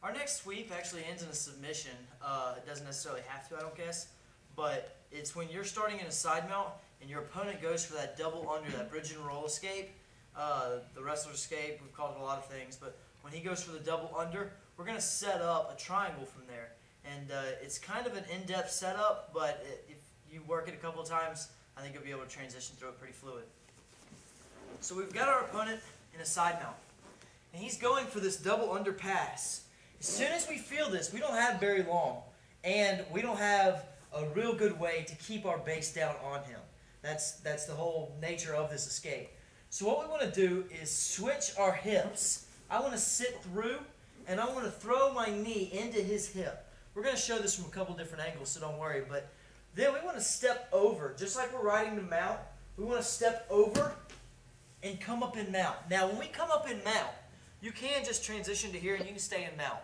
Our next sweep actually ends in a submission. It doesn't necessarily have to, I don't guess, but it's when you're starting in a side mount and your opponent goes for that double under, that bridge and roll escape, the wrestler escape, we've called it a lot of things, but when he goes for the double under, we're going to set up a triangle from there. And it's kind of an in-depth setup, but if you work it a couple of times, I think you'll be able to transition through it pretty fluid. So we've got our opponent in a side mount, and he's going for this double under pass. As soon as we feel this, we don't have very long, and we don't have a real good way to keep our base down on him. That's the whole nature of this escape. So what we want to do is switch our hips. I want to sit through, and I want to throw my knee into his hip. We're going to show this from a couple different angles, so don't worry. But then we want to step over, just like we're riding the mount. We want to step over and come up in mount. Now, when we come up in mount, you can just transition to here and you can stay in mount.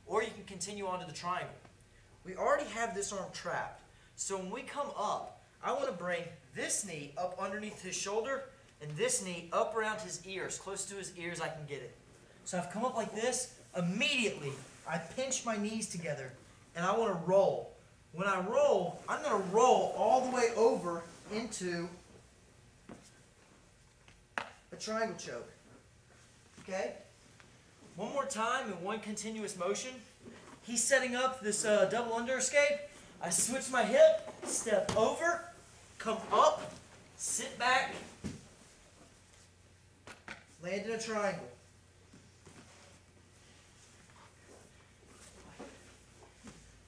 Or you can continue on to the triangle. We already have this arm trapped. So when we come up, I want to bring this knee up underneath his shoulder and this knee up around his ear, as close to his ear as I can get it. So I've come up like this. Immediately, I pinch my knees together and I want to roll. When I roll, I'm going to roll all the way over into a triangle choke. Okay? One more time in one continuous motion. He's setting up this double under escape. I switch my hip, step over, come up, sit back, land in a triangle.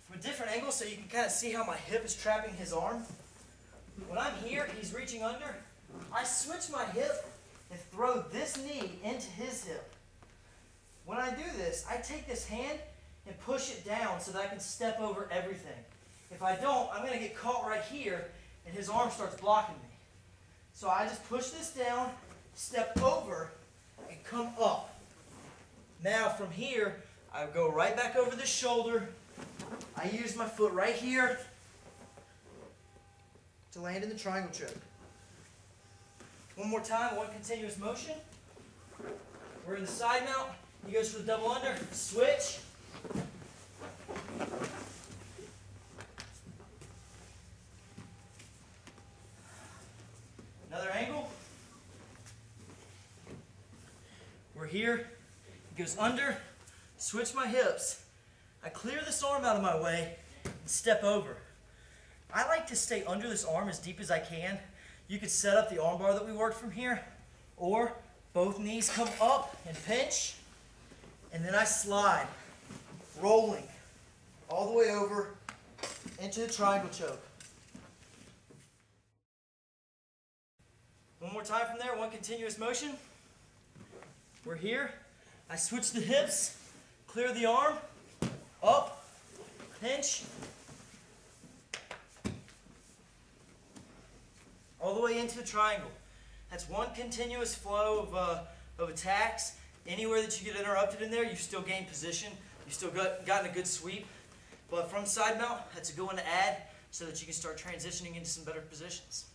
From a different angle so you can kind of see how my hip is trapping his arm. When I'm here, he's reaching under. I switch my hip and throw this knee into his hip. When I do this, I take this hand and push it down so that I can step over everything. If I don't, I'm going to get caught right here and his arm starts blocking me. So I just push this down, step over, and come up. Now from here, I go right back over the shoulder. I use my foot right here to land in the triangle choke. One more time, one continuous motion. We're in the side mount. He goes for the double under, switch. Another angle. We're here. He goes under, switch my hips. I clear this arm out of my way and step over. I like to stay under this arm as deep as I can. You could set up the arm bar that we worked from here, or both knees come up and pinch. And then I slide, rolling, all the way over into the triangle choke. One more time from there, one continuous motion. We're here. I switch the hips, clear the arm, up, pinch, all the way into the triangle. That's one continuous flow of attacks. Anywhere that you get interrupted in there, you still gain position. You've still gotten a good sweep. But from side mount, that's a good one to add so that you can start transitioning into some better positions.